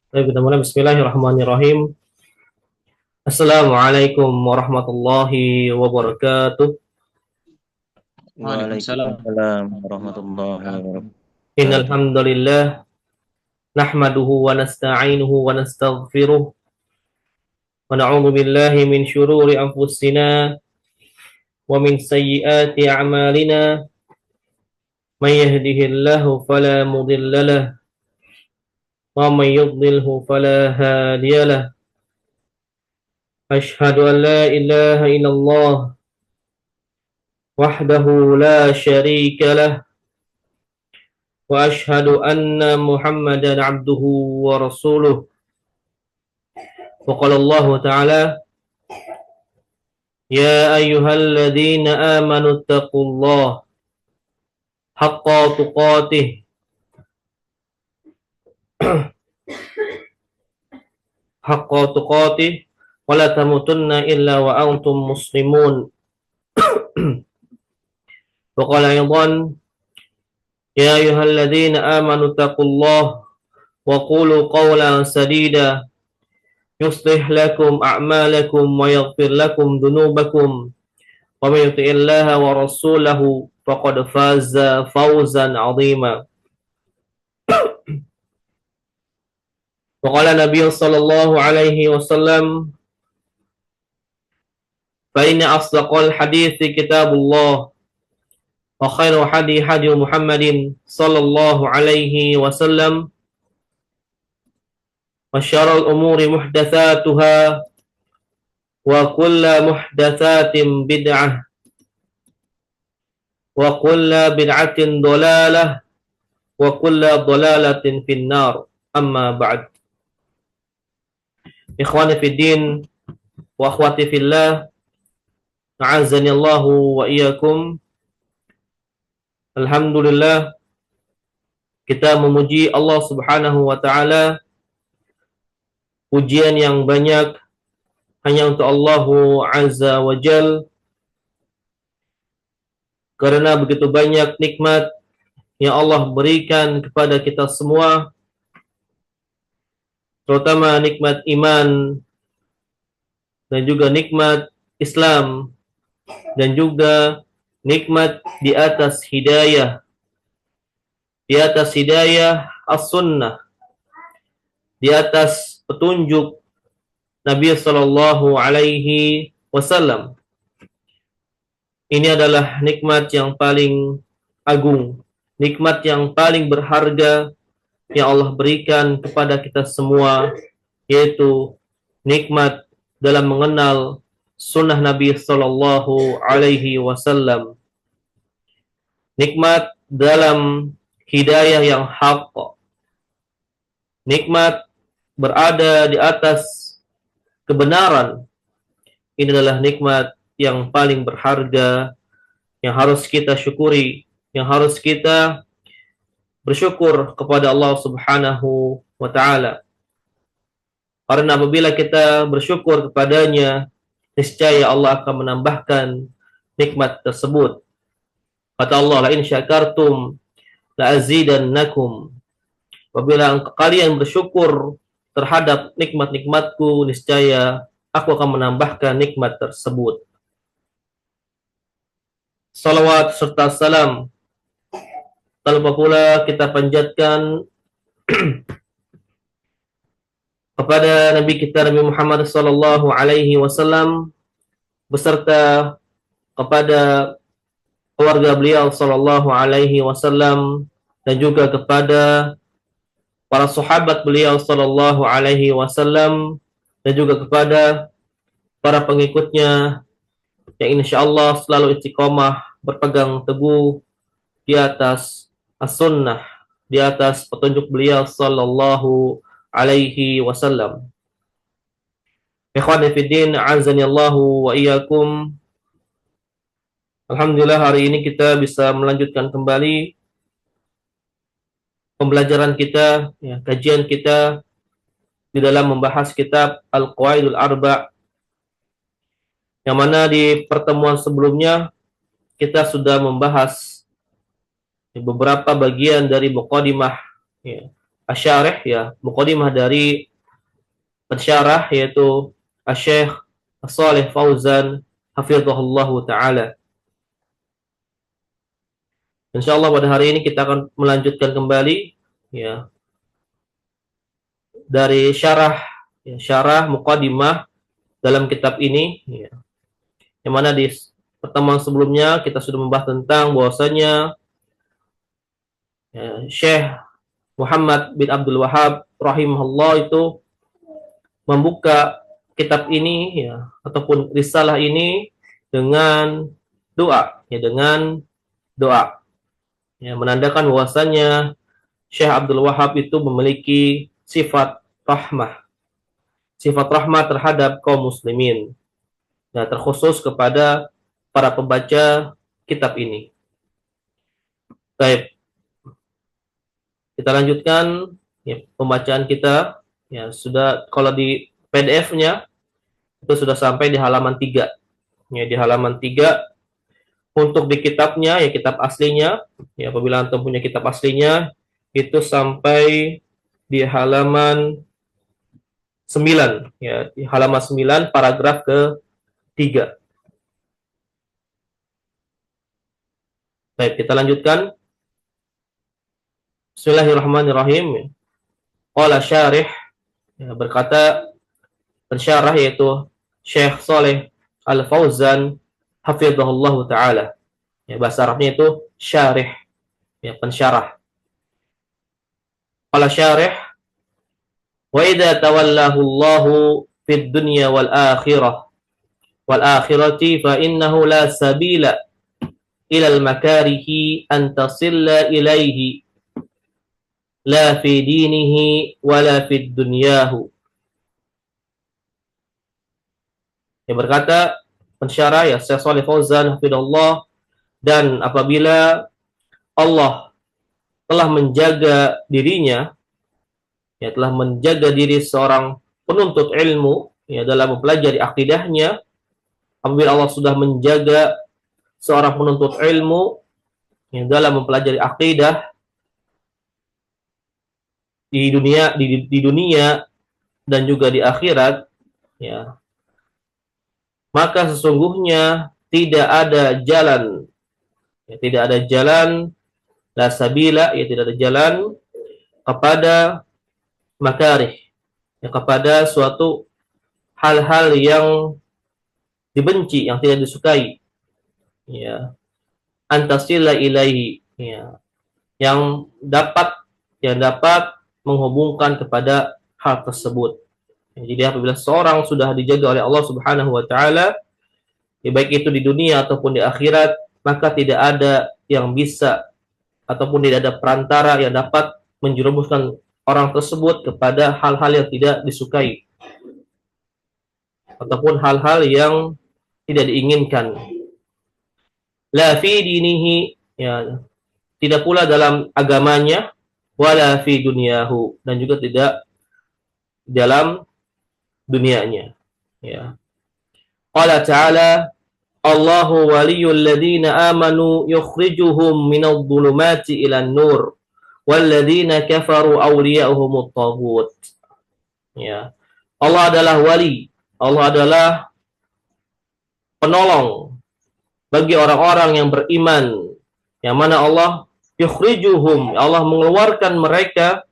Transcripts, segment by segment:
Baik, kita mulai. Bismillahirrahmanirrahim. Assalamualaikum warahmatullahi wabarakatuh. Waalaikumsalam. Waalaikumsalam warahmatullahi Innal wabarakatuh. hamdalillah nahmaduhu wa nasta'inuhu wa nastaghfiruh wa na'udzu billahi min syururi anfusina wa min sayyiati a'malina. May yahdihillahu fala mudilla lahu wa may yudlilhu fala hadiya lahu. Asyhadu an la ilaha illallah wahdahu la syarika lahu وأشهد أن محمدا عبده ورسوله. وقال الله تعالى: يا أيها الذين آمنوا اتقوا الله حق تقاته حق تقاته ولا تموتن إلا وأنتم مسلمون. وقال أيضا: يا أيها الذين آمنوا اتقوا الله وقولوا قولا سديدا يصلح لكم أعمالكم ويغفر لكم ذنوبكم ومن يطع الله ورسوله فقد فاز فوزا عظيما. وقال النبي صلى الله عليه وسلم: فإن أصدق الحديث كتاب الله وخير هدي محمد صلى الله عليه وسلم وشر الأمور محدثاتها وكل محدثات بدعة وكل بدعة ضلالة وكل ضلالة في النار. أما بعد. إخواني في الدين وأخواتي في الله أعزني الله وإياكم. Alhamdulillah, kita memuji Allah Subhanahu wa taala. Pujian yang banyak hanya untuk Allah Azza wa Jal, karena begitu banyak nikmat yang Allah berikan kepada kita semua, terutama nikmat iman dan juga nikmat Islam dan juga nikmat di atas hidayah as-sunnah, di atas petunjuk Nabi Sallallahu Alaihi Wasallam. Ini adalah nikmat yang paling agung, nikmat yang paling berharga yang Allah berikan kepada kita semua, yaitu nikmat dalam mengenal sunnah Nabi Sallallahu Alaihi Wasallam, nikmat dalam hidayah yang hak, nikmat berada di atas kebenaran. Ini adalah nikmat yang paling berharga yang harus kita syukuri, yang harus kita bersyukur kepada Allah Subhanahu wa taala. Karena apabila kita bersyukur kepadanya, niscaya Allah akan menambahkan nikmat tersebut. Kata Allah, la in syakartum la azidannakum. Apabila kalian bersyukur terhadap nikmat-nikmatku, niscaya aku akan menambahkan nikmat tersebut. Salawat serta salam tak lupa pula kita panjatkan kepada Nabi kita Nabi Muhammad sallallahu alaihi wasallam beserta kepada keluarga beliau sallallahu alaihi wasallam dan juga kepada para sahabat beliau sallallahu alaihi wasallam dan juga kepada para pengikutnya yang insyaallah selalu istiqomah berpegang teguh di atas as-sunnah, di atas petunjuk beliau sallallahu alaihi wasallam. Ikhwani fiddin, azanillahu wa iyyakum. Alhamdulillah, hari ini kita bisa melanjutkan kembali pembelajaran kita, kajian kita di dalam membahas kitab Al-Qawaidul Arba', yang mana di pertemuan sebelumnya kita sudah membahas beberapa bagian dari muqaddimah asyarih, ya, muqaddimah dari pensyarah yaitu Asy-Syaikh Shalih Fauzan hafizahullahu taala. Insyaallah pada hari ini kita akan melanjutkan kembali, ya, dari syarah, ya, syarah muqaddimah dalam kitab ini, ya, yang mana di pertemuan sebelumnya kita sudah membahas tentang bahwasanya, ya, Syekh Muhammad bin Abdul Wahhab rahimahullah itu membuka kitab ini, ya, ataupun risalah ini dengan doa, ya, dengan doa, ya, menandakan bahwasanya Syekh Abdul Wahhab itu memiliki sifat rahmah terhadap kaum muslimin, ya, terkhusus kepada para pembaca kitab ini. Baik, kita lanjutkan, ya, pembacaan kita, ya, sudah, kalau di PDF-nya itu sudah sampai di halaman 3. Ya, di halaman 3. Untuk di kitabnya, ya, kitab aslinya, ya, apabila antum punya kitab aslinya itu sampai di halaman 9, ya, di halaman 9 paragraf ke-3. Baik, kita lanjutkan. Bismillahirrahmanirrahim. Qala syarih, ya, berkata pensyarah yaitu Syekh Shalih Al-Fauzan hafizahullahu taala. Ya, bahasa Arabnya itu syarih, ya, pensyarah. Qala syarih, wa idza tawallahu Allahu fid dunya wal akhirati fa innahu la sabila ila al makarihi an tasilla ilaihi la fi dinihi wala fid dunyahu. Yang berkata pensyarah, ya, Syekh Shalih Fauzan hafizahullah, dan apabila Allah telah menjaga dirinya, ya, telah menjaga diri seorang penuntut ilmu, ya, dalam mempelajari akidahnya, apabila Allah sudah menjaga seorang penuntut ilmu, ya, dalam mempelajari akidah di dunia dan juga di akhirat, ya, maka sesungguhnya tidak ada jalan, ya, tidak ada jalan, la sabila, ya, tidak ada jalan kepada makarih, ya, kepada suatu hal-hal yang dibenci, yang tidak disukai, ya, antasila ilaihi, ya, yang dapat menghubungkan kepada hal tersebut. Jadi apabila seorang sudah dijaga oleh Allah Subhanahu wa taala, ya, baik itu di dunia ataupun di akhirat, maka tidak ada yang bisa ataupun tidak ada perantara yang dapat menjerumuskan orang tersebut kepada hal-hal yang tidak disukai ataupun hal-hal yang tidak diinginkan. La fi dinihi, ya, tidak pula dalam agamanya, wala fi dunyahu, dan juga tidak dalam dunianya, ya. Qala ta'ala, Allahu waliyul ladzina amanu yukhrijuhum minadh dhulumati ilan nur wal ladzina kafaru awliya'uhumut taghut. Ya. Allah adalah wali, Allah adalah penolong bagi orang-orang yang beriman, yang mana Allah yukhrijuhum, Allah mengeluarkan mereka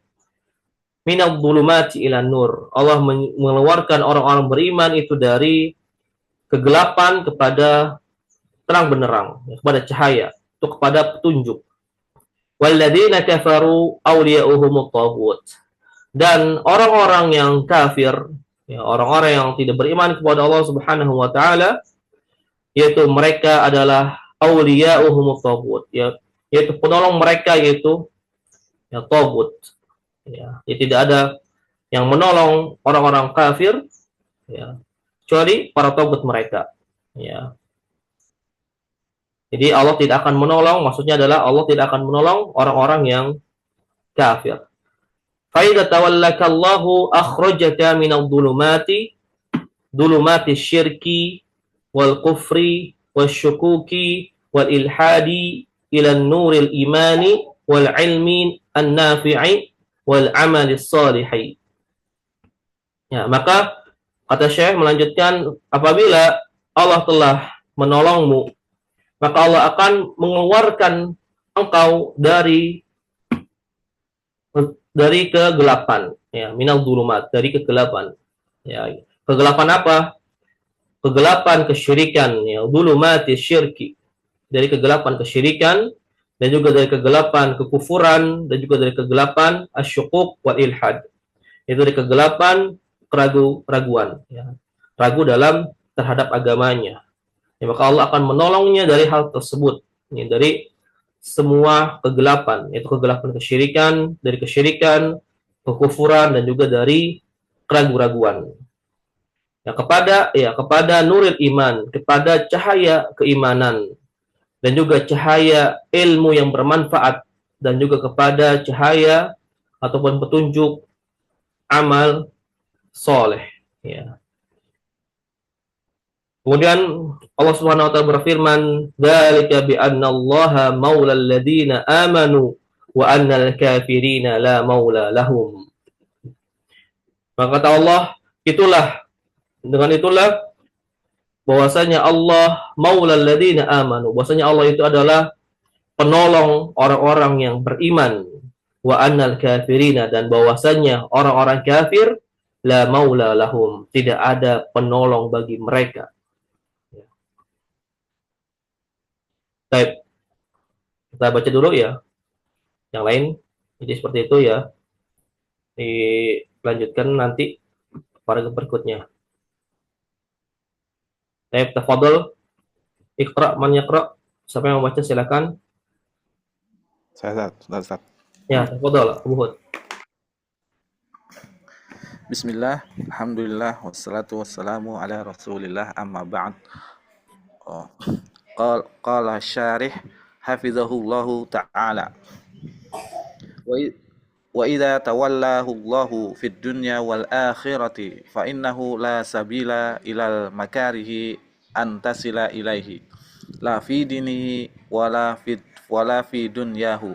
minadh dhulumati ilan nur. Allah mengeluarkan orang-orang beriman itu dari kegelapan kepada terang benderang, kepada cahaya, itu kepada petunjuk. Walladzina kafaru awliya'uhumut taghut. Dan orang-orang yang kafir, ya, orang-orang yang tidak beriman kepada Allah Subhanahu wa taala, yaitu mereka adalah awliya'uhumut taghut, ya, yaitu penolong mereka, yaitu, ya, taghut. Ya, tidak ada yang menolong orang-orang kafir, ya, kecuali para taghut mereka, ya. Jadi Allah tidak akan menolong, maksudnya adalah Allah tidak akan menolong orang-orang yang kafir. Fa idza tawallaka Allahu akhrajaka minadh dhulumati syirki wal kufri wasyukuki wal ilhadi ila nuril imani wal ilmi an-nafi'i wal amali salihi. Ya, maka kata Syekh melanjutkan, apabila Allah telah menolongmu, maka Allah akan mengeluarkan engkau dari kegelapan, ya, minal dzulumat, dari kegelapan. Ya, kegelapan apa? Kegelapan kesyirikan, ya, dzulumati syirki, dari kegelapan kesyirikan, dan juga dari kegelapan kekufuran, dan juga dari kegelapan asyukuk wal ilhad, itu dari kegelapan keraguan, ya, ragu dalam terhadap agamanya. Ya, maka Allah akan menolongnya dari hal tersebut, ya, dari semua kegelapan, yaitu kegelapan kesyirikan, dari kesyirikan, kekufuran, dan juga dari keraguan-raguan. Kepada nuril iman, kepada cahaya keimanan, dan juga cahaya ilmu yang bermanfaat, dan juga kepada cahaya ataupun petunjuk amal soleh. Ya. Kemudian Allah Subhanahu wa taala berfirman, "Dzalika bi anna Allaha maulal ladzina amanu wa annal kafirina la maula lahum." Maka kata Allah, dengan itulah bahwasanya Allah maulal ladzina amanu, bahwasanya Allah itu adalah penolong orang-orang yang beriman, wa annal kafirina, dan bahwasanya orang-orang kafir la maula lahum, tidak ada penolong bagi mereka. Baik, kita baca dulu ya yang lain. Jadi seperti itu ya. Dilanjutkan nanti paragraf berikutnya. Baik, tafadhol. Iqra, man yaqra. Siapa yang membaca silakan. Saya Ustaz. Ya, tafadhol, Abu Hud. Bismillah, alhamdulillah, wassalatu wassalamu ala rasulillah, amma ba'd. Qala syarih hafizahullahu ta'ala. Wa idza tawallahu Allahu fid dunya wal akhirati fa innahu la sabila ilal makarihi an tasila ilaihi la fi dinihi wala fi dunyahu.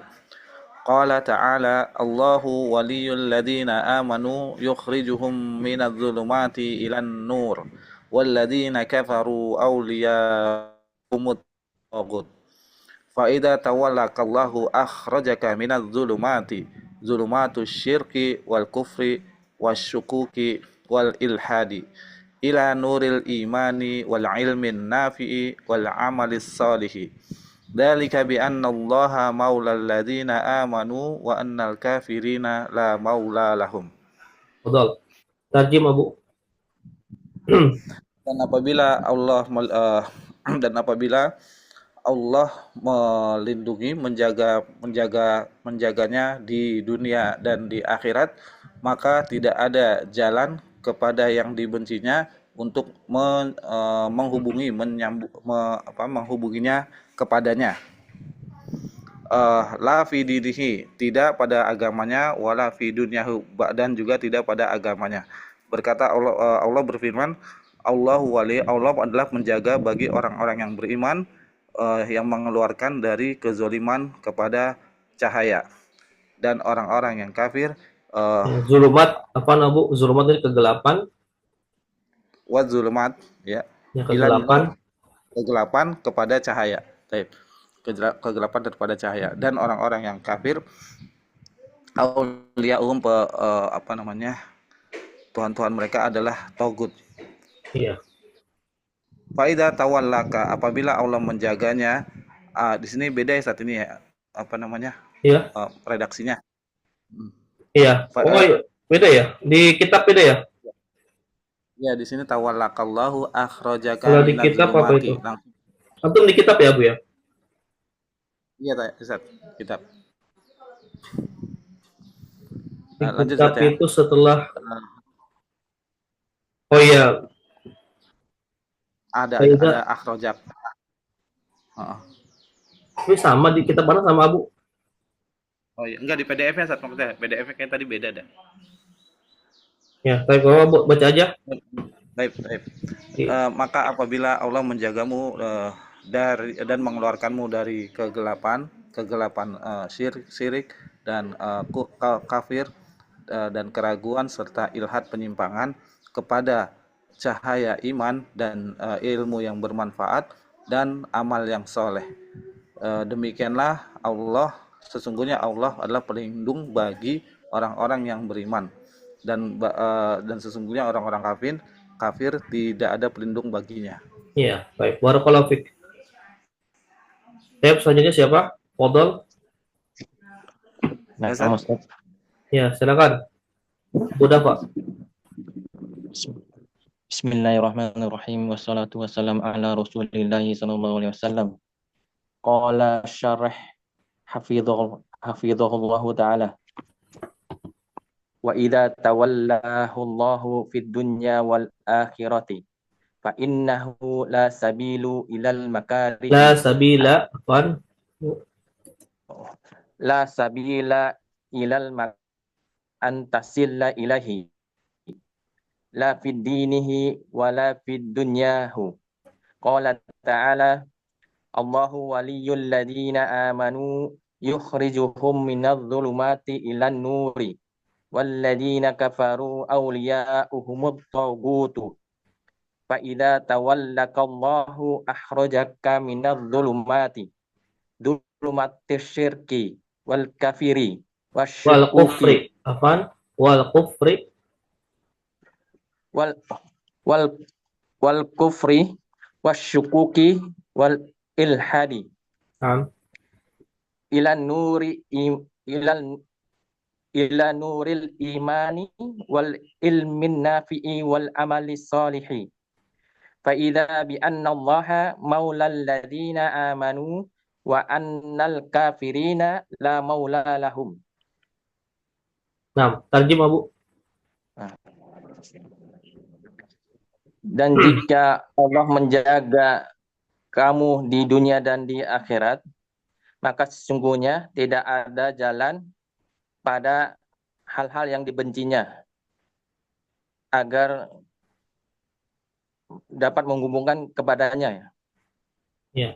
Qala ta'ala Allahu waliyul ladzina amanu yukhrijuhum minadh dhulumati ilan nur wal ladzina kafaru awliyahumut taghut. Fa idza tawallaka Allahu akhrajaka minadh dhulumati zulumatus syirki wal kufri wasyukuki wal ilhadi ila nuril imani wal ilmin nafi'i wal amalis salihi. Dzalika bi anna Allaha maulal ladzina amanu wa annal kafirina la maula lahum. Tafadhol. Tarjim Abu. Dan apabila Allah melindungi, menjaganya di dunia dan di akhirat, maka tidak ada jalan kepada yang dibencinya untuk menghubunginya kepadanya. La fi dinihi, tidak pada agamanya, wala fi dunyahu, dan juga tidak pada agamanya. Berkata Allah berfirman, Allahu wali, Allah adalah menjaga bagi orang-orang yang beriman, yang mengeluarkan dari kezoliman kepada cahaya, dan orang-orang yang kafir Zulumat apa Abu? Zulumat dari kegelapan. Wa zulumat, ya, Ya, kegelapan kepada cahaya. Baik. Kegelapan daripada cahaya, dan orang-orang yang kafir auliyaum Tuhan-Tuhan mereka adalah togut. Iya. Faida tawallaka, apabila Allah menjaganya, di sini beda ya saat ini ya, Iya. Redaksinya. Iya. Beda ya? Di kitab beda ya? Ya, di sini tawallakallahu akhrajaka Kalau di kitab apa itu? Antum di kitab ya, Bu ya? Iya, Ustaz, kitab. Lanjut, kitab ya. Itu setelah oh iya. Ada akhrajak. Ini sama di kitab mana sama Abu? Oh iya, enggak di PDF-nya saat maksudnya. PDF-nya kayak tadi beda dah. Ya, baik, Bapak baca aja. Baik. Maka apabila Allah menjagamu dan mengeluarkanmu dari kegelapan syirik dan kafir, dan keraguan serta ilhad penyimpangan kepada cahaya iman dan ilmu yang bermanfaat dan amal yang soleh. Demikianlah sesungguhnya Allah adalah pelindung bagi orang-orang yang beriman, dan sesungguhnya orang-orang kafir tidak ada pelindung baginya. Ya, baik. Barakallahu fiik. Selanjutnya siapa? Fadal. Nah, Ustaz? Ustaz. Ya, silakan. Udah, Pak. Bismillahirrahmanirrahim. Wassalatu wassalamu ala Rasulillahi sallallahu alaihi wasallam. Qala syarih hafidhahullahu ta'ala. Wa idza tawallahu Allahu fid dunya wal akhirati fa innahu la sabilu ilal makarihi La sabila, afwan. la sabila ilal antasilla ilahi la fid dinihi wa la fid dunyahu. Qala ta'ala Allahu waliyyul ladina amanu yukhrijuhum minadh dhulumati ilan nuri walladzina kafaru awliya'uhumut taghutu fa idza tawallakallahu akhrajaka minadh dhulumati syirki wal kafiri Wal wasyukuki kufri, afwan. Wal kufri. wal wal wal kufri wasyukuki wal ilhadi Naam. ilan nuri ila nuril imani wal ilmin nafi'i wal amali salihi fa idza bi anna allaha maulal ladzina amanu wa annal kafirina la maula lahum. Naam, tarjimah, Bu. Dan jika Allah menjaga kamu di dunia dan di akhirat, maka sesungguhnya tidak ada jalan pada hal-hal yang dibencinya agar dapat menghubungkan kepadanya. Ya.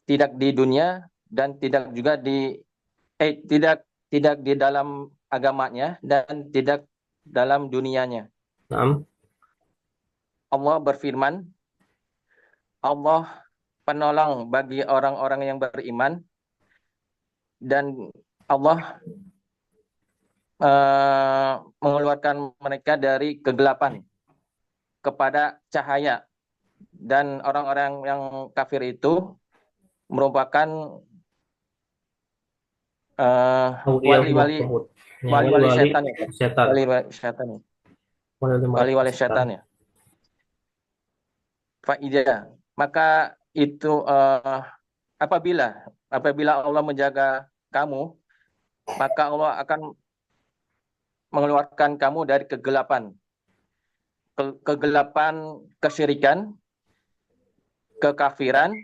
Tidak di dunia dan tidak juga tidak di dalam agamanya dan tidak dalam dunianya. Naam. Allah berfirman, Allah penolong bagi orang-orang yang beriman, dan Allah mengeluarkan mereka dari kegelapan kepada cahaya, dan orang-orang yang kafir itu merupakan wali-wali setan ya. Setan. Wali-wali setan ya. Faidah, maka itu apabila Allah menjaga kamu, maka Allah akan mengeluarkan kamu dari kegelapan kesyirikan, kekafiran,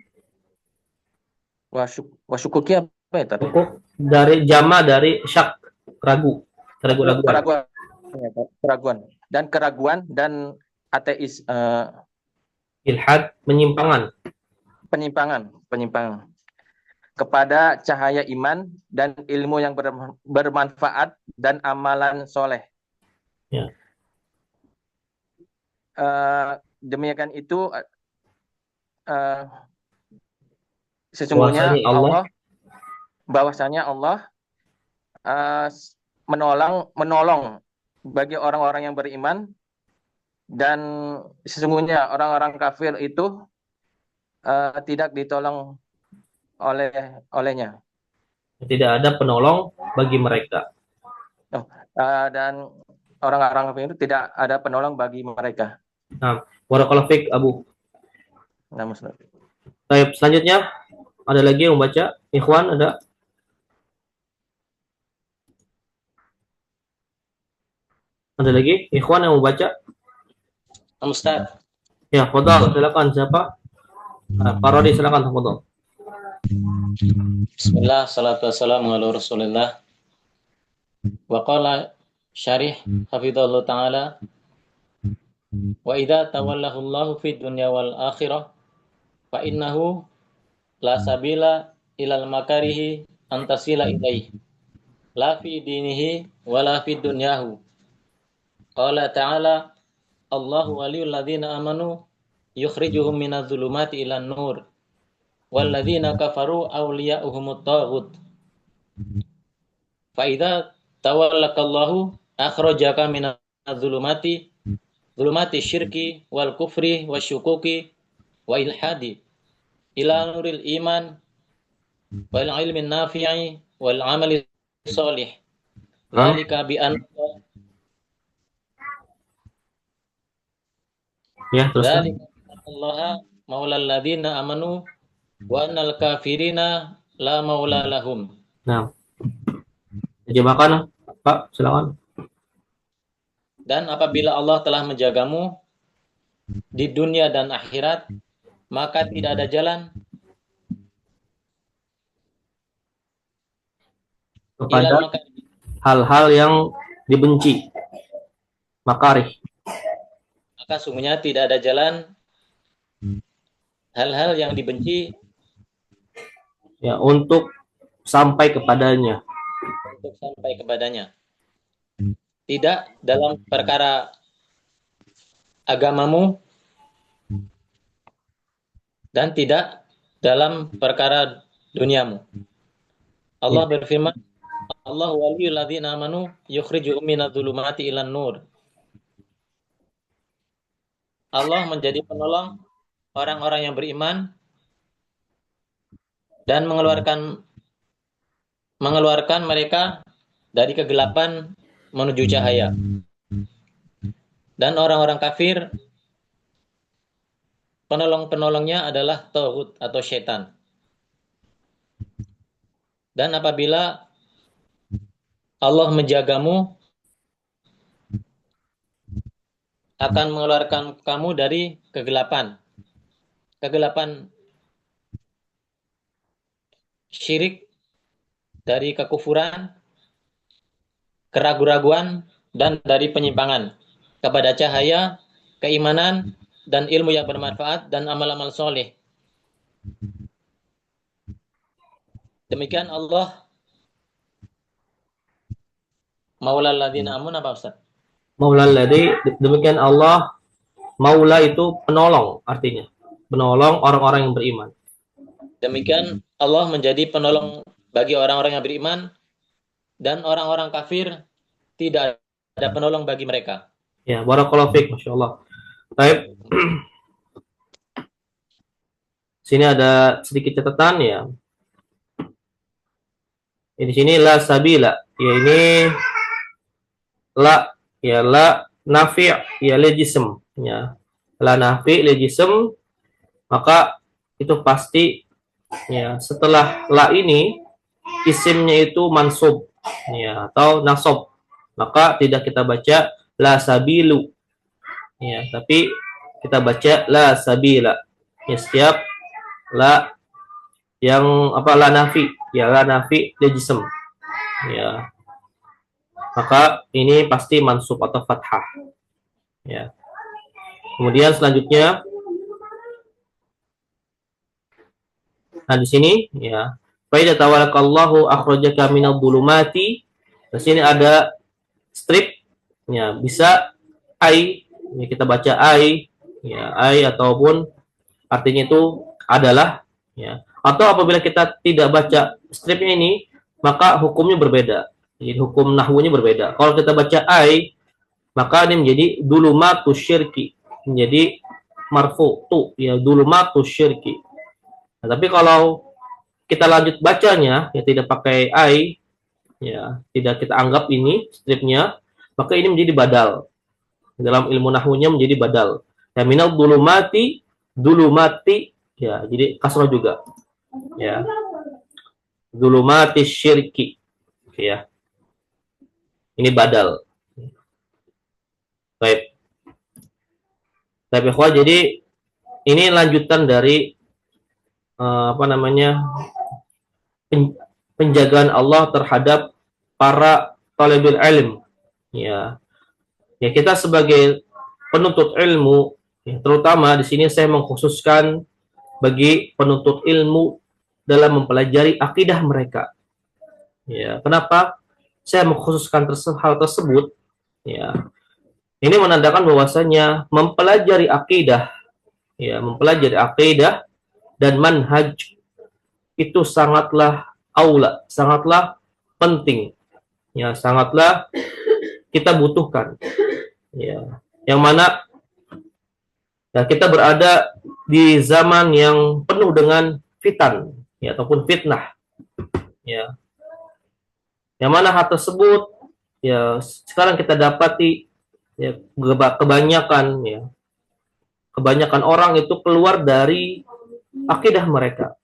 wasyukuki apa ya tadi? Dari jama dari syak, keraguan dan ateis, ilhad, penyimpangan kepada cahaya iman dan ilmu yang bermanfaat dan amalan soleh. Ya. Demikian itu sesungguhnya bahwasanya Allah menolong bagi orang-orang yang beriman, dan sesungguhnya orang-orang kafir itu tidak ditolong olehnya. Tidak ada penolong bagi mereka. Dan orang-orang kafir itu tidak ada penolong bagi mereka. Nah, barakallahu fiik, Abu. Nah, Muslim. Baik, selanjutnya ada lagi yang membaca? Ikhwan ada? Ada lagi? Ikhwan yang membaca? Ustaz. Ya, fadhal, silakan. Siapa? Pak Rodi, silakan, fadhal. Bismillah, salatu wassalamu ala Rasulillah. Wa qala syarih hafidhahullah ta'ala, wa idza tawallahu Allahu fid dunya wal akhirah fa innahu la sabila ilal makarihi antasila ilaihi la fi dinihi wala fi dunyahu. Qala ta'ala Allahu waliyul ladzina amanu yukhrijuhum minadh dhulumati ilan nur wal ladzina kafaru awliya'uhumut taghut. Fa idza tawallakallahu akhrajaka minadh dhulumati syirki wal kufri wasyukuki wa ilhadi ila nuril iman wal ilmin nafi'i wal amali sholih. Dzalika bi an Ya, terus. dzalika Allah maulal ladzina amanu wa annal kafirina la maula lahum. Nah, terjemahkan, Pak, silakan. Dan apabila Allah telah menjagamu di dunia dan akhirat, maka tidak ada jalan Kepada ilal makarih. hal-hal yang dibenci, makarih. Maka sungguhnya tidak ada jalan hal-hal yang dibenci Ya, untuk sampai kepadanya. untuk sampai kepadanya. Tidak dalam perkara agamamu dan tidak dalam perkara duniamu. Allah berfirman, Allah waliyul ladzina amanu yukhrijuhum minadh dhulumati ilan nur. Allah menjadi penolong orang-orang yang beriman dan mengeluarkan mereka dari kegelapan menuju cahaya. Dan orang-orang kafir, penolong-penolongnya adalah tauhid atau syaitan. Dan apabila Allah menjagamu, akan mengeluarkan kamu dari kegelapan syirik, dari kekufuran, keraguan-raguan, dan dari penyimpangan kepada cahaya, keimanan, dan ilmu yang bermanfaat, dan amal-amal soleh. Demikian Allah maulal ladzina amanu, apa Ustaz? Maula ladzi, demikian Allah. Maula itu penolong, artinya penolong orang-orang yang beriman. Demikian Allah menjadi penolong bagi orang-orang yang beriman, dan orang-orang kafir tidak ada penolong bagi mereka. Ya, barakallahu fiik, Masya Allah. Baik. Sini ada sedikit catatan ya. Di sini la sabila, ya ini la, ya la nafi', ya lejism, ya la nafi' lejism, maka itu pasti ya setelah la ini isimnya itu mansub ya atau nasab, maka tidak kita baca la sabilu ya, tapi kita baca la sabila ya. Setiap la yang la nafi, ya la nafi lejism ya, maka ini pasti mansub atau fathah ya. Kemudian selanjutnya, nah di sini ya, fa idza tawalakallahu akhrajaka minadh dhulumati. Di sini ada strip ya, bisa ai ya, kita baca ai ya, ai ataupun artinya itu adalah ya. Atau apabila kita tidak baca stripnya ini, maka hukumnya berbeda. Jadi hukum nahwunya berbeda. Kalau kita baca ai, maka ini menjadi dulumatus syirki, menjadi marfu tu ya, dulumatus syirki. Nah, tapi kalau kita lanjut bacanya ya tidak pakai ai ya, tidak kita anggap ini stripnya, maka ini menjadi badal. Dalam ilmu nahwunya menjadi badal. Ya, minal dulumati, dulumati ya, jadi kasrah juga. Ya. Dulumati syirki ya. Ini badal. Baik. Tapi jadi ini lanjutan dari penjagaan Allah terhadap para talibul ilm ya. Ya, kita sebagai penuntut ilmu ya, terutama di sini saya mengkhususkan bagi penuntut ilmu dalam mempelajari akidah mereka. Ya, kenapa? saya mengkhususkan hal tersebut, ya, ini menandakan bahwasanya mempelajari akidah, ya, mempelajari akidah dan manhaj itu sangatlah aula, sangatlah penting, ya, sangatlah kita butuhkan, ya, yang mana ya, kita berada di zaman yang penuh dengan fitan, ya, ataupun fitnah, ya, yang mana hal tersebut, ya, sekarang kita dapati, ya, kebanyakan orang itu keluar dari akidah mereka,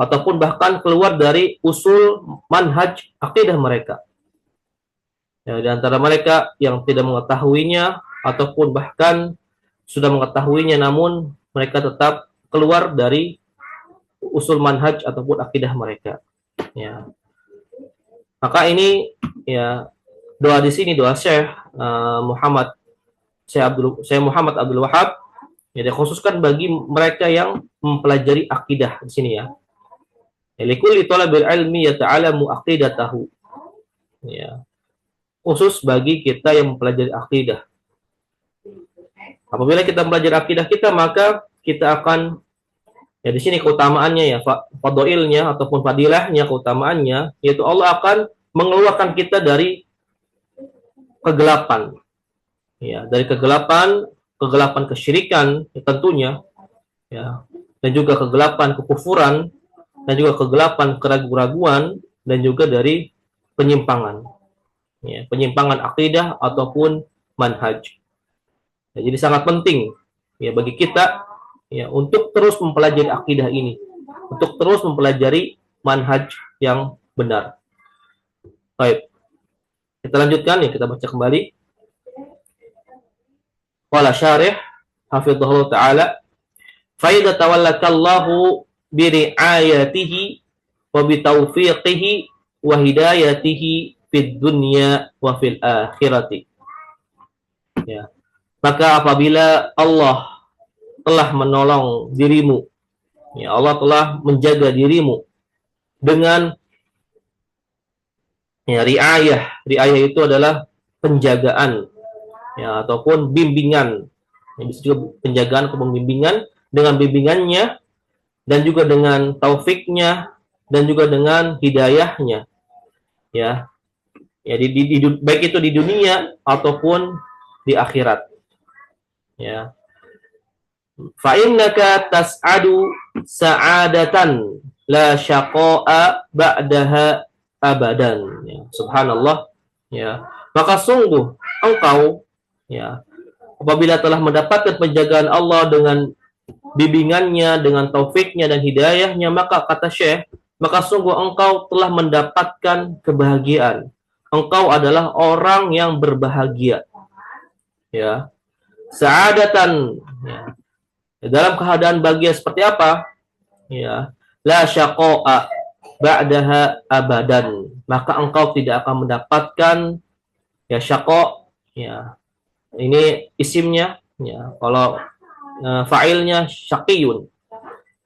ataupun bahkan keluar dari usul manhaj akidah mereka. Ya, di antara mereka yang tidak mengetahuinya ataupun bahkan sudah mengetahuinya namun mereka tetap keluar dari usul manhaj ataupun akidah mereka. Ya. Maka ini, ya, doa di sini, doa Syekh Muhammad Abdul Wahab, ya, dikhususkan bagi mereka yang mempelajari akidah di sini, ya. Likulli talabil ilmi yata'alamu aqidatahu. Ya. Khusus bagi kita yang mempelajari akidah. Apabila kita mempelajari akidah kita, maka kita akan, ya, di sini keutamaannya, ya, fadilnya ataupun fadilahnya, keutamaannya, yaitu Allah akan mengeluarkan kita dari kegelapan, ya, dari kegelapan kesyirikan, ya, tentunya, ya, dan juga kegelapan kekufuran, dan juga kegelapan keraguan-raguan, dan juga dari penyimpangan, ya, penyimpangan akidah ataupun manhaj. Ya, jadi sangat penting, ya, bagi kita, ya, untuk terus mempelajari akidah ini, untuk terus mempelajari manhaj yang benar. Baik, kita lanjutkan, ya, kita baca kembali. Qala syarih hafizahullah ta'ala, fa idza tawallakallahu bi ri'ayatihi wa bi taufiqihi wa hidayatihi fid dunya wa fil akhirati. Ya. Maka apabila Allah telah menolong dirimu, ya, Allah telah menjaga dirimu dengan, ya, riayah. Riayah itu adalah penjagaan, ya, ataupun bimbingan. Ya, bisa juga penjagaan ataupun bimbingan, dengan bimbingannya dan juga dengan taufiknya dan juga dengan hidayahnya, ya. Ya, baik itu di dunia ataupun di akhirat, ya. Fa innaka tas'adu sa'adatan la syaqa'a ba'daha abadan, ya. Subhanallah, ya. Maka sungguh engkau, ya, apabila telah mendapatkan penjagaan Allah dengan bimbingannya, dengan taufiknya dan hidayahnya, maka kata Syekh, maka sungguh engkau telah mendapatkan kebahagiaan. Engkau adalah orang yang berbahagia, ya. Sa'adatan, ya. Dalam keadaan bahagia seperti apa? Ya, la syaqa'a ba'daha abadan. Maka engkau tidak akan mendapatkan, ya, syaqa, ya. Ini isimnya, ya. Kalau fa'ilnya syaqiyun,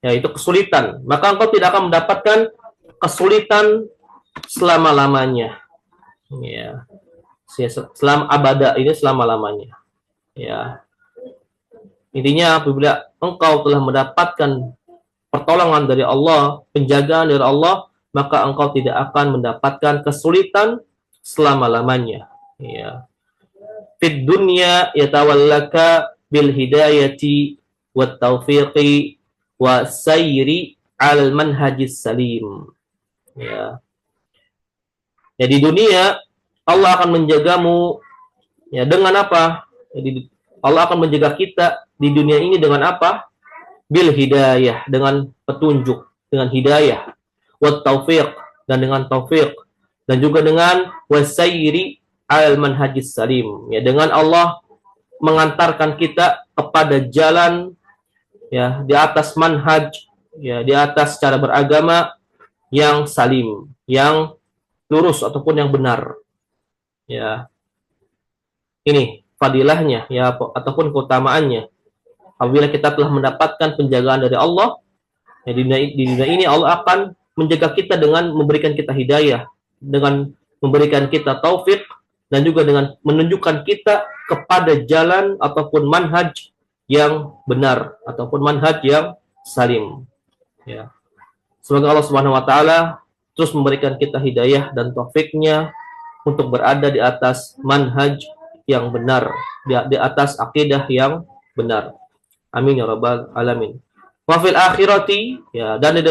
ya, itu kesulitan. Maka engkau tidak akan mendapatkan kesulitan selama-lamanya, ya. Selama abada, ini selama-lamanya, ya. Intinya apabila engkau telah mendapatkan pertolongan dari Allah, penjagaan dari Allah, maka engkau tidak akan mendapatkan kesulitan selama-lamanya, ya. Fid dunya yatawallaka bil hidayati wat taufiqi wa sayri al manhajis salim, ya. Ya, di dunia Allah akan menjagamu, ya, dengan apa? Jadi Allah akan menjaga kita di dunia ini dengan apa? Bil hidayah, dengan petunjuk, dengan hidayah, wat taufiq, dan dengan taufiq, dan juga dengan wasayri al manhajis salim, ya, dengan Allah mengantarkan kita kepada jalan, ya, di atas manhaj, ya, di atas cara beragama yang salim, yang lurus ataupun yang benar, ya. Ini fadilahnya, ya, ataupun keutamaannya. Apabila kita telah mendapatkan penjagaan dari Allah, ya, di dunia ini Allah akan menjaga kita dengan memberikan kita hidayah, dengan memberikan kita taufik dan juga dengan menunjukkan kita kepada jalan ataupun manhaj yang benar ataupun manhaj yang salim. Ya. Semoga Allah Subhanahu wa taala terus memberikan kita hidayah dan taufiknya untuk berada di atas manhaj yang benar, di atas akidah yang benar. Amin ya rabbal alamin. Wa fil akhirati, ya, dan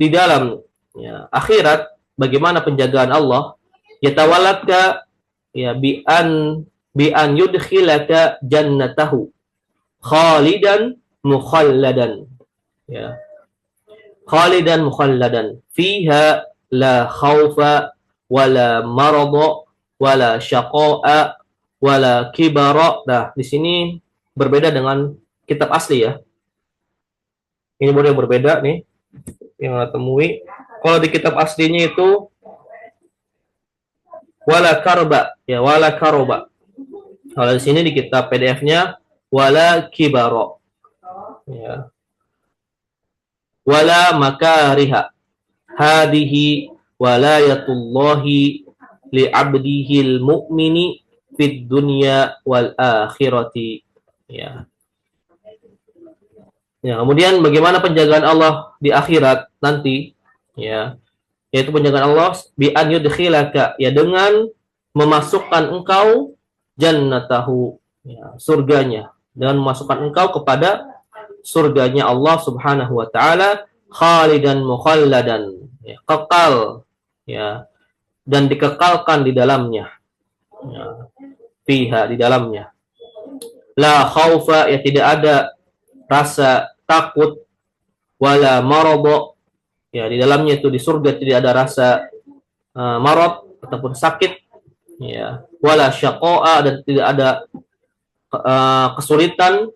di dalam, ya, akhirat bagaimana penjagaan Allah, yatawallaka, ya, bi an yudkhilaka jannatahu khalidan mukhalladan, ya, khalidan mukhalladan fiha la khaufa wala marada wala syaqa'a wala kibara. Nah, di sini berbeda dengan kitab asli, ya. Ini boleh berbeda nih yang kita temui. Kalau di kitab aslinya itu wala karba, ya, wala karoba. Kalau di sini di kitab PDF-nya wala kibara, ya, wala makariha. Hadihi walayatullahi li'abdihil mu'mini fid dunya wal akhirati, ya. Ya, kemudian bagaimana penjagaan Allah di akhirat nanti, ya, yaitu penjagaan Allah bi an yudkhilaka, ya, dengan memasukkan engkau jannatahu, ya, surganya, dengan memasukkan engkau kepada surganya Allah Subhanahu wa taala, khalidan mukhalladan, ya, kekal, ya, dan dikekalkan di dalamnya, ya, fiha, di dalamnya. La khaufa, ya, tidak ada rasa takut, wala marad, ya, di dalamnya itu di surga tidak ada rasa marad ataupun sakit, ya, wala syaqa'a, dan tidak ada kesulitan,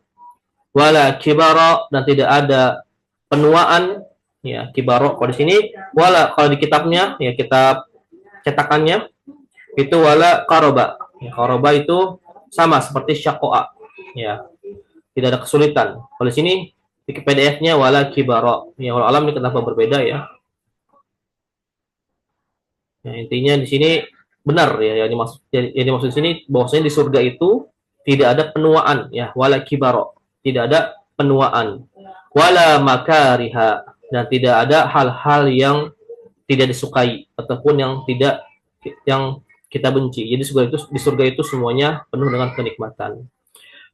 wala kibara, dan tidak ada penuaan, ya, kibara. Kalau di sini wala, kalau di kitabnya, ya, kitab cetakannya itu wala karoba, ya, karoba itu sama seperti syaqa'a, ya, tidak ada kesulitan. Kalau di sini di PDF-nya wala kibara, ya, kalau alam ini kenapa berbeda, ya. Ya, intinya di sini benar, ya, yang dimaksud di sini bahwasanya di surga itu tidak ada penuaan, ya, wala kibara, tidak ada penuaan, wala makariha, dan tidak ada hal-hal yang tidak disukai ataupun yang kita benci. Jadi di surga itu semuanya penuh dengan kenikmatan.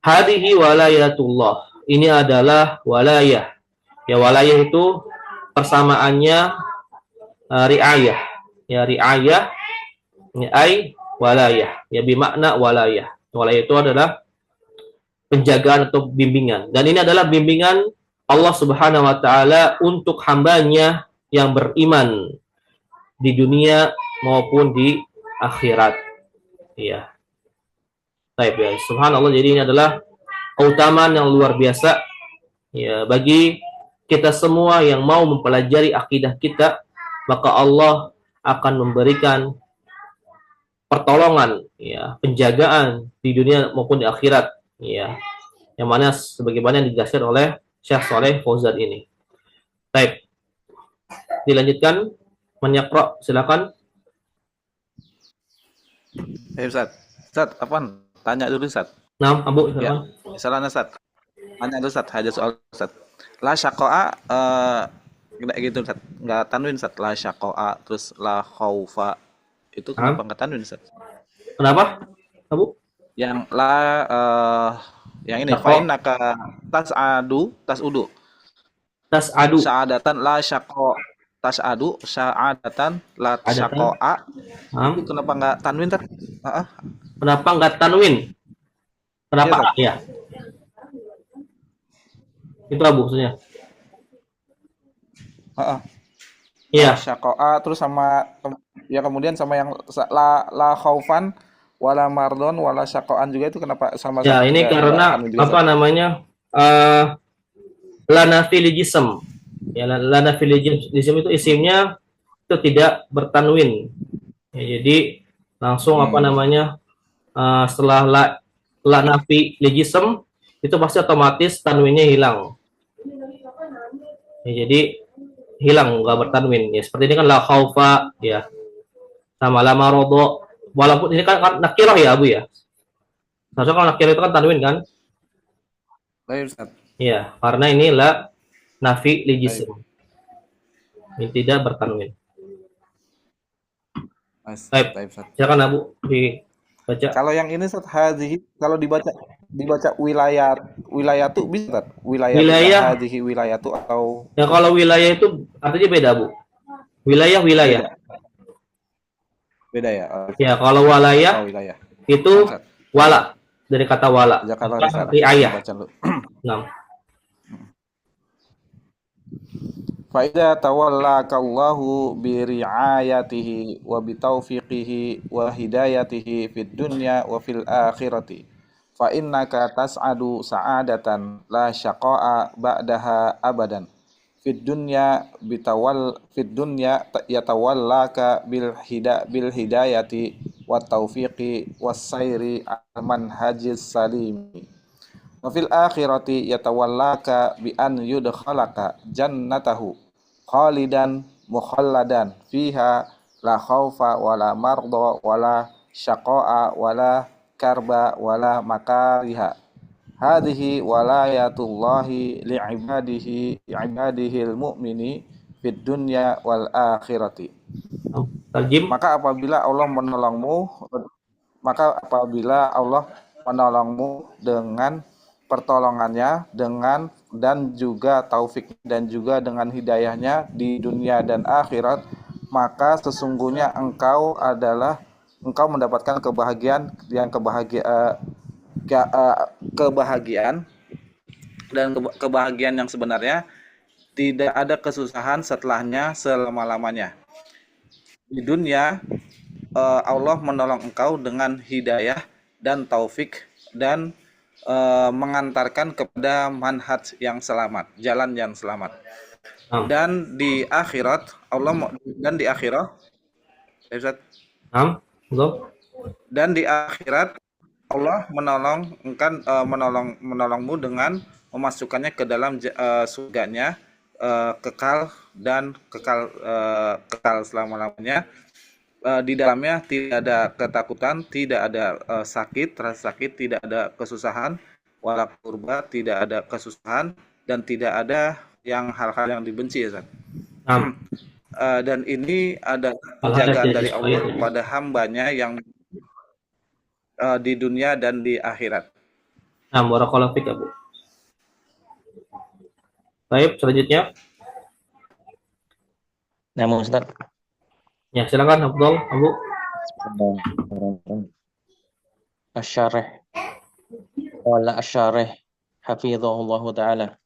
Hadihi walayatullah, ini adalah walayah. Ya, walayah itu persamaannya riayah. Ya, riayah, ya, ai walayah, ya, bimakna walayah. Walayah itu adalah penjagaan atau bimbingan. Dan ini adalah bimbingan Allah Subhanahu wa taala untuk hambanya yang beriman di dunia maupun di akhirat. Iya. Baik, ya. Subhanallah, jadi ini adalah keutamaan yang luar biasa, ya, bagi kita semua yang mau mempelajari akidah kita, maka Allah akan memberikan pertolongan, ya, penjagaan di dunia maupun di akhirat, ya, yang mana sebagaimana yang dijelaskan oleh Syekh Shalih Fauzan ini. Baik. Dilanjutkan, menyakra, silakan. Ustaz. Ustaz, apaan? Tanya dulu, Ustaz. Nah, Abu, Ya, silakan. misalnya, Ustaz. Tanya dulu, Ustaz. Ada soal, Ustaz. La syaqa'a, kayak gitu, Ustaz. Nggak tanwin, Ustaz. La syaqa'a, terus la khaufa. Itu kenapa nggak tanwin, Ustaz? Kenapa, Abu? Yang la, yang ini, Syaqo. fa'innaka tas'adu, Tas'adu. sa'adatan la syaqo, tas'adu, sa'adatan la Adatan. syaqa'a. Nah, Itu kenapa nggak tanwin, Ustaz? kenapa nggak tanwin? Kenapa? Ya. Itu Abu maksudnya. Iya. Syaqa'a, terus sama, ya, kemudian sama yang la khaufan wala mardon wala syaqa'an juga, itu kenapa sama? Ya, ini karena apa namanya? Lana fil jism. Ya, lana fil jism itu isimnya itu tidak bertanwin. Ya, jadi langsung apa namanya? Setelah lana fil jism itu pasti otomatis tanwinnya hilang. Ya, jadi hilang, nggak bertanwin. Ya, seperti ini kan la khaufa, ya. sama la marodo. Walaupun ini kan nakirah ya Abu ya. Seharusnya kalau nakirah itu kan tanwin kan? Baik Ustaz. Iya, karena ini la nafi li Baik. jisim. Ini tidak bertanwin. Baik. Baik Ustaz. Silakan Abu dibaca. Kalau yang ini Ustaz, hadhihi kalau dibaca wilayah tuh bisa Ustaz? Wilayah. Hadhihi wilayah tuh atau Ya kalau wilayah itu artinya beda Bu. Wilayah. beda ya? Ya kalau walaya Wilayah. itu Ustaz. wala dari kata wala. Jazakallahu khairan. Riayah. Baca dulu. Nah. Fa'idza tawallakallahu bi ri'ayatihi wa bi taufiqihi wa hidayatihi fid dunya wa fil akhirati fa innaka tas'adu sa'adatan la syaqa'a ba'daha abadan fid dunya yatawallaka bil hidayati wat taufiqi was sayri al manhajis salimi wa fil akhirati yatawallaka bi an yudkhalaka jannatahu khalidan mukhalladan fiha la khaufa wala marda wala syaqa'a wala karba wala makariha hadhihi walayatullahi li'ibadihi al-mu'mini fid dunya wal akhirati. Tarjim. Maka apabila Allah menolongmu dengan pertolongannya dan juga taufik dan juga dengan hidayahnya di dunia dan akhirat, maka sesungguhnya engkau mendapatkan kebahagiaan dan kebahagiaan yang sebenarnya, tidak ada kesusahan setelahnya selama-lamanya. Di dunia Allah menolong engkau dengan hidayah dan taufik dan mengantarkan kepada manhaj yang selamat, jalan yang selamat. Dan di akhirat Allah Allah menolongmu dengan memasukkannya ke dalam surganya kekal selama-lamanya. Di dalamnya tidak ada ketakutan, tidak ada rasa sakit, tidak ada kesusahan, wala kurba, tidak ada kesusahan, dan tidak ada hal-hal yang dibenci ya Ustaz. Dan ini ada penjagaan dari Allah kepada hambanya yang di dunia dan di akhirat. Nah, barakallahu fiik Bu. Baik, selanjutnya. Namun Ustaz. Ya, silakan Abdul, Abu. Asy-syarih. Wala asy-syarih hafizahullahu taala.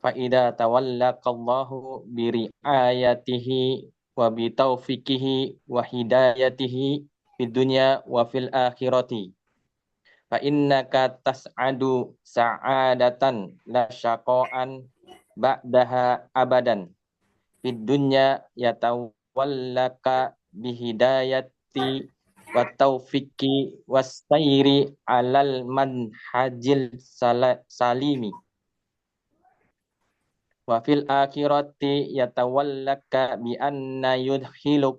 Fa idza tawallaqallahu bi ri'ayatihi wa bi taufiqihi wa hidayatihi fid dunya wa fil akhirati fa innaka tas'adu sa'adatan la syaqa'an ba'daha abadan fid dunya yatawallaka bihidayati wa taufiqi was sayri alal manhajil salimi wa fil akhirati yatawallaka bi anna yudhiluka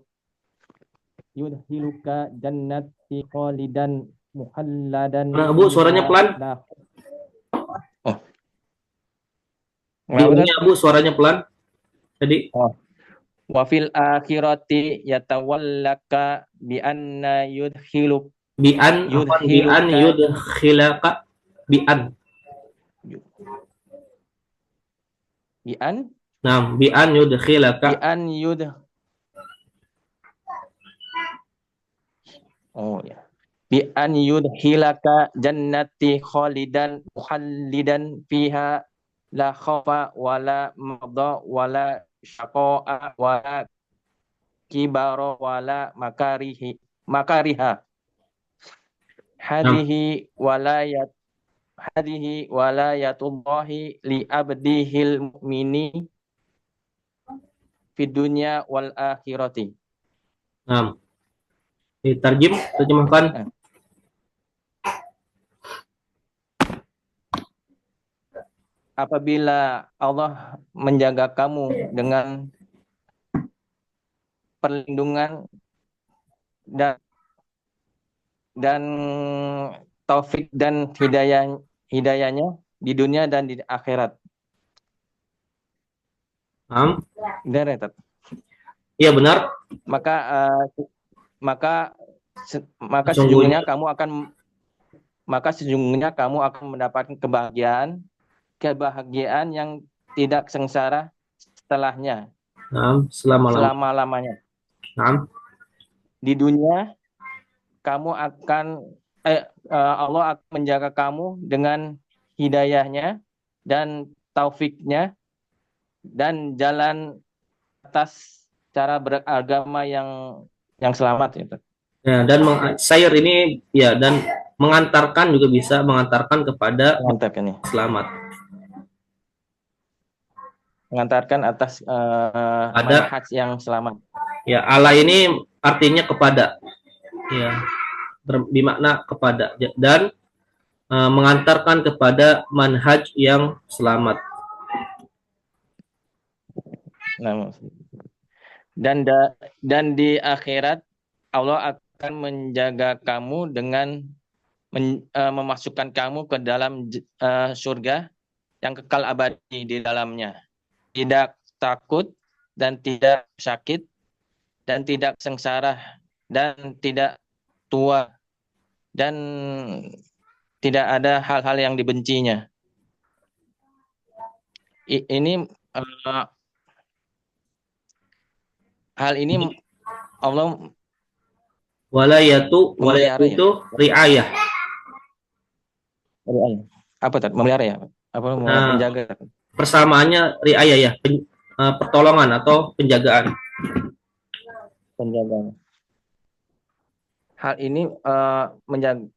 jannati khalidan muhalladan. Nah, Bu, suaranya pelan. Ini Bu, suaranya pelan. Jadi wa fil akhirati yatawallaka bi anna yudhiluk bi an yudkhilaka bi an yudkhilaka bi an yudkhilaka jannati khalidan muhallidan fiha la khaufa wala marda wala syaqa'a wala kibara wala makariha hadhihi walayatullahi li abdihil mu'mini fid dunya wal akhirati. Nah, terjemahkan. Apabila Allah menjaga kamu dengan perlindungan dan taufik dan hidayahnya di dunia dan di akhirat. Naam. Benar ya, Tat? Iya benar. Maka Sesungguhnya sesungguhnya kamu akan mendapatkan kebahagiaan yang tidak sengsara setelahnya, naam, selama-lamanya. selama-lamanya. Naam. Di dunia kamu akan Allah akan menjaga kamu dengan hidayahnya dan taufiknya dan jalan atas cara beragama yang selamat itu. Ya, dan sayr ini ya, dan mengantarkan juga bisa mengantarkan kepada Mantap ini. selamat. Mengantarkan atas manhaj yang selamat. Ya, Allah ini artinya kepada. Ya, bermakna kepada dan mengantarkan kepada manhaj yang selamat. Nah, dan di akhirat Allah akan menjaga kamu dengan memasukkan kamu ke dalam surga yang kekal abadi di dalamnya. Tidak takut dan tidak sakit dan tidak sengsara dan tidak tua dan tidak ada hal-hal yang dibencinya. Hal ini Allah Walayatu itu riayah. Apa tadi? Memelihara ya? Apa menjaga? Persamaannya riayah ya, pertolongan atau penjagaan. Penjagaan. Hal ini menjaga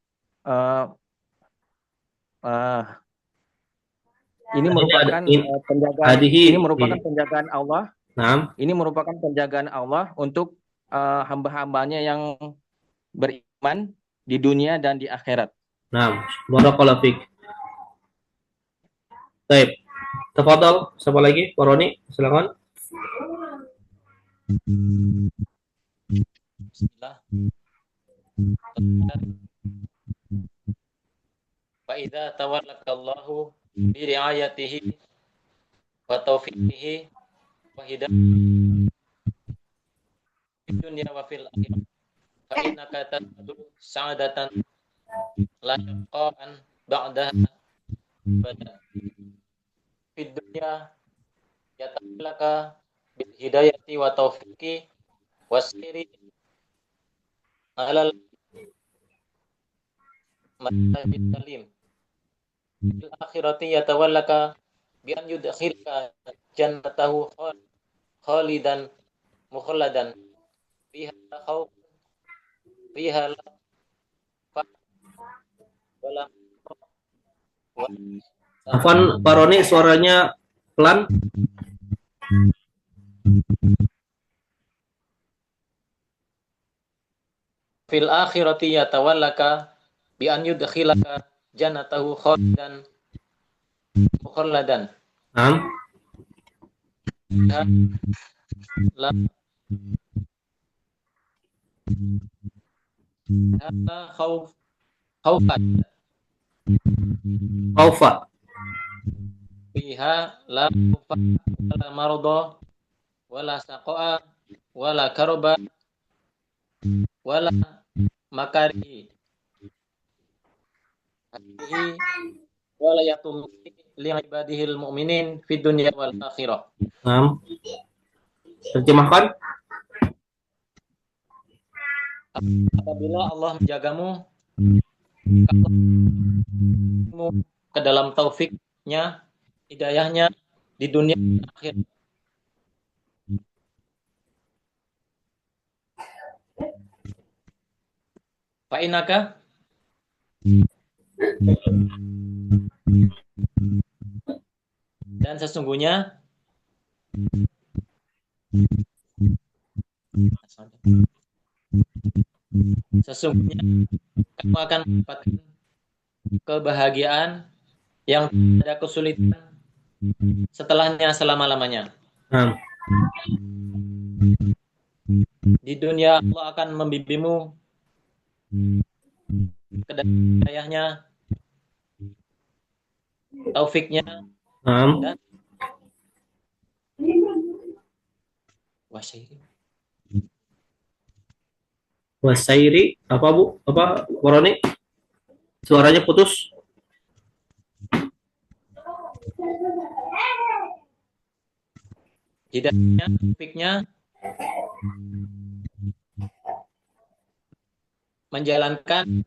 ini merupakan penjagaan. Ini merupakan penjagaan Allah. Nah. Ini merupakan penjagaan Allah untuk hamba-hambanya yang beriman di dunia dan di akhirat. Nah, barakallahu fiik. Baik. Tafadhal, siapa lagi? Pak Roni, silakan. Bismillah. Fa idza tawallakallahu bi riayatihi wa taufiqihi wa hidayatihi fid dunya wa fil akhirah fa innaka tadkhulu sa'adatan la yaqa'an ba'daha bada fid dunya yatallaka bil hidayati wa taufiqi wasiri alal madhabil salim fil akhirati yatawallaka bi an yudkhilka jannatahu khalidan mukhalladan fiha khawf fiha wala. Afwan, Pak Roni suaranya pelan. Fil akhirati yatawallaka bi an yudkhilaka jannatahu khalidan mukhalladan. La Khaufa. Fiha la khaufa wala marada wala saqa'a wala karba wala makari wala yatum li ibadihil mu'minin fid dunya wal akhirah. Terjemahkan. Apabila Allah menjagamu ke dalam taufiknya, hidayahnya di dunia dan akhirat. Fa'inaka dan sesungguhnya kamu akan mendapatkan kebahagiaan yang tidak ada kesulitan setelahnya selama-lamanya. Di dunia Allah akan membimbingmu ke dalam hidayahnya, taufiknya, Naam. dan wasyiri. Wasairi apa Bu? Apa Waroni? Suaranya putus. Hidayahnya, taufiknya, menjalankan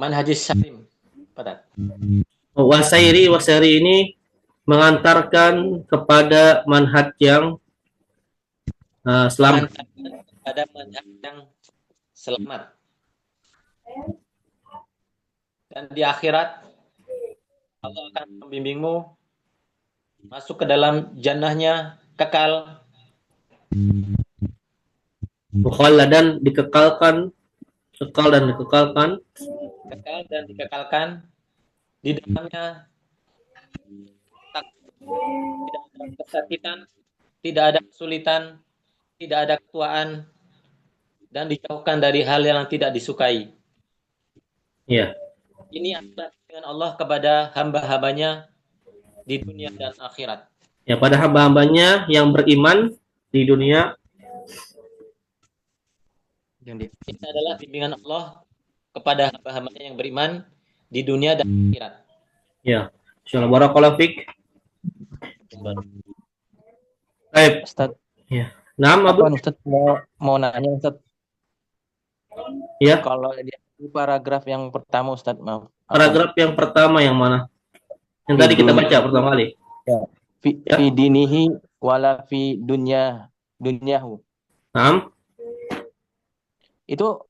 manhajis salim. Pada Wasairi ini mengantarkan kepada manhaj yang selamat. mengantarkan pada manhaj yang selamat. Dan di akhirat Allah akan membimbingmu masuk ke dalam jannahnya kekal, Mukhalladan dikekalkan, kekal dan dikekalkan. kekal dan dikekalkan di dalamnya. Tidak ada kesakitan, tidak ada kesulitan, tidak ada ketuaan, dan dijauhkan dari hal yang tidak disukai. Ya. Ini adalah dengan Allah kepada hamba-hambanya di dunia dan akhirat. Ya, pada hamba-hambanya yang beriman di dunia. Ini adalah bimbingan Allah kepada hamba-hambanya yang beriman di dunia dan akhirat. Ya. Insyaallah barakallahu fik. Baik. Ustaz, Ya. Naam Abu. apa Ustaz mau nanya Ustaz? Ya. Kalau di paragraf yang pertama Ustaz, maaf. Paragraf yang pertama yang mana? Yang tadi kita baca pertama kali. Ya. Fi dinihi wala fi dunyahu. Naam. Itu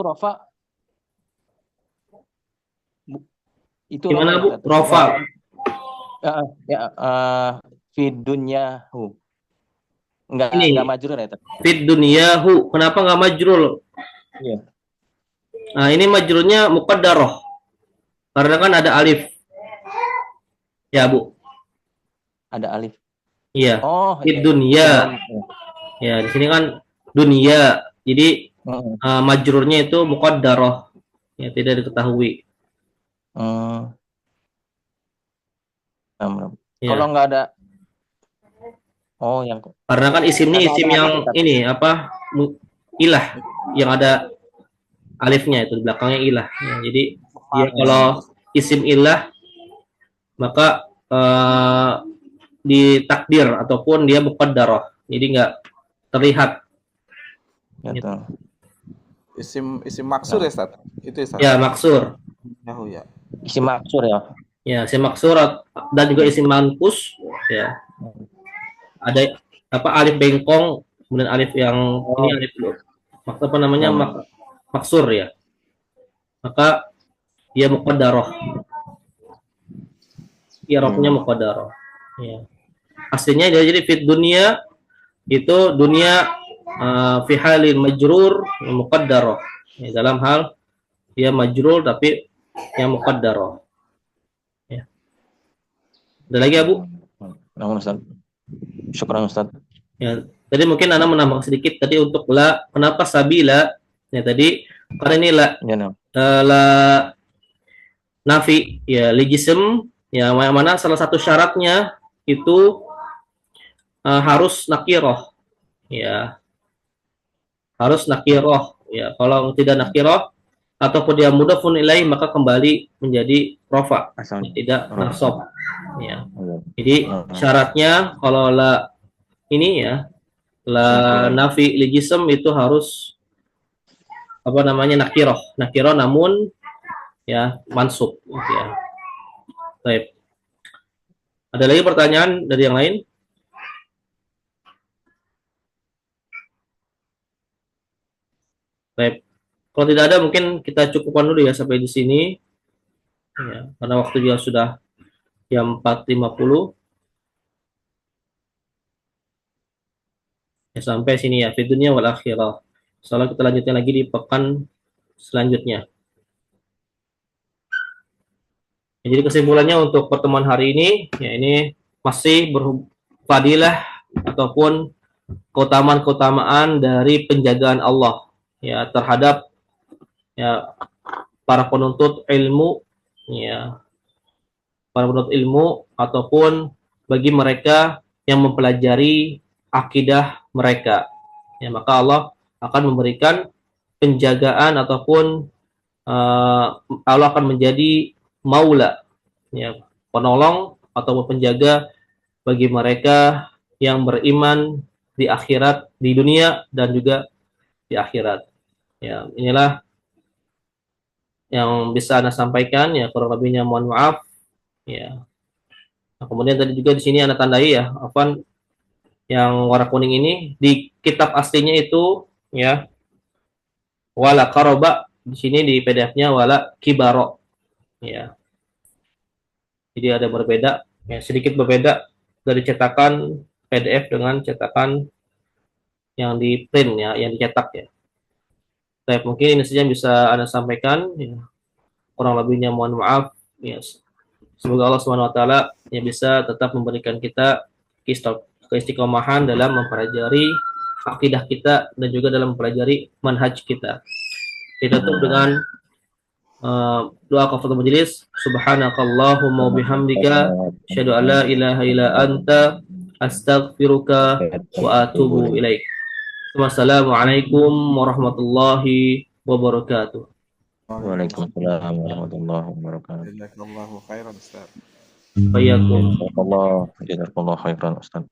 rofa itu Gimana Bu? Ustaz. Rofa. Fi dunyahu. Enggak majrur ya, Ustaz. Fid dunyahu. Kenapa enggak majrul? Iya. Nah, ini majrulnya muqaddarah. Karena kan ada alif. Ya, Bu. Ada alif. Iya. Oh, Fid dunya. Ya, di sini kan dunia. Jadi majrurnya itu muqaddarah. Ya, tidak diketahui. Ya. Kalau nggak ada, yang karena kan isimnya isim yang ini apa ilah yang ada alifnya itu di belakangnya ilah. Ya, jadi dia kalau isim ilah maka ditakdir ataupun dia muqaddarah. Jadi nggak terlihat. gitu. Isim maksur ya Ustaz? Itu Ustaz. Ya, maksur. Ya. Isim maksur ya. Ya, isim maksur dan juga isim manqus ya. Ada apa alif bengkong, kemudian alif yang ini alif apa namanya maksur ya. Maka dia muqaddarah. I'rabnya muqaddarah. Ya. Aslinya jadi fit dunia itu dunia fi halil majrur muqaddarah. Ya, dalam hal dia majrur tapi yang muqaddarah. Ya. Ada lagi Abu? Namun Ustaz. Syukran Ustaz. Ya, tadi mungkin Anda menambah sedikit tadi untuk la, kenapa sabila? Ya tadi karena ini la nafi ya lijism ya yang mana salah satu syaratnya itu harus nakiroh ya. Harus nakiroh ya. Kalau tidak nakiroh ataupun dia mudhafun ilaih maka kembali menjadi rofa, tidak nasab ya. Jadi syaratnya kalau la ini ya la nafi lijism itu harus apa namanya nakiroh namun ya mansub ya. Baik. Ada lagi pertanyaan dari yang lain? Baik. Kalau tidak ada mungkin kita cukupkan dulu ya sampai di sini. Ya, karena waktu juga sudah jam 4.50. Ya, sampai sini ya fidunya wal akhirah. Soalnya kita lanjutkan lagi di pekan selanjutnya. Jadi kesimpulannya untuk pertemuan hari ini, ya ini masih berfadilah ataupun keutamaan-keutamaan dari penjagaan Allah ya terhadap ya para penuntut ilmu, ya para penuntut ilmu ataupun bagi mereka yang mempelajari akidah mereka. Ya, maka Allah akan memberikan penjagaan ataupun Allah akan menjadi maula, ya, penolong atau penjaga bagi mereka yang beriman di akhirat, di dunia dan juga di akhirat. Ya, inilah yang bisa Anda sampaikan, ya kurang lebihnya mohon maaf. Ya. Nah, kemudian tadi juga di sini Anda tandai ya, apa yang warna kuning ini di kitab aslinya itu ya wala qaroba, di sini di PDF-nya wala kibaro. Ya. Jadi ada berbeda, ya, sedikit berbeda dari cetakan PDF dengan cetakan yang di print ya, yang dicetak ya. Baik, mungkin ini saja yang bisa Anda sampaikan. Ya. Kurang lebihnya mohon maaf. Ya. Semoga Allah Subhanahu wa taala yang bisa tetap memberikan kita keistiqomahan dalam mempelajari akidah kita dan juga dalam mempelajari manhaj kita. Kita tutup dengan doa kafaratul majelis. Subhanakallahumma wa bihamdika asyhadu an la ilaha illa anta astaghfiruka wa atubu ilaik. Wassalamualaikum warahmatullahi wabarakatuh. Waalaikumsalam warahmatullahi wabarakatuh. Jazakallahu khairan Ustaz. Bayakum. Jazakallah khairan Ustaz.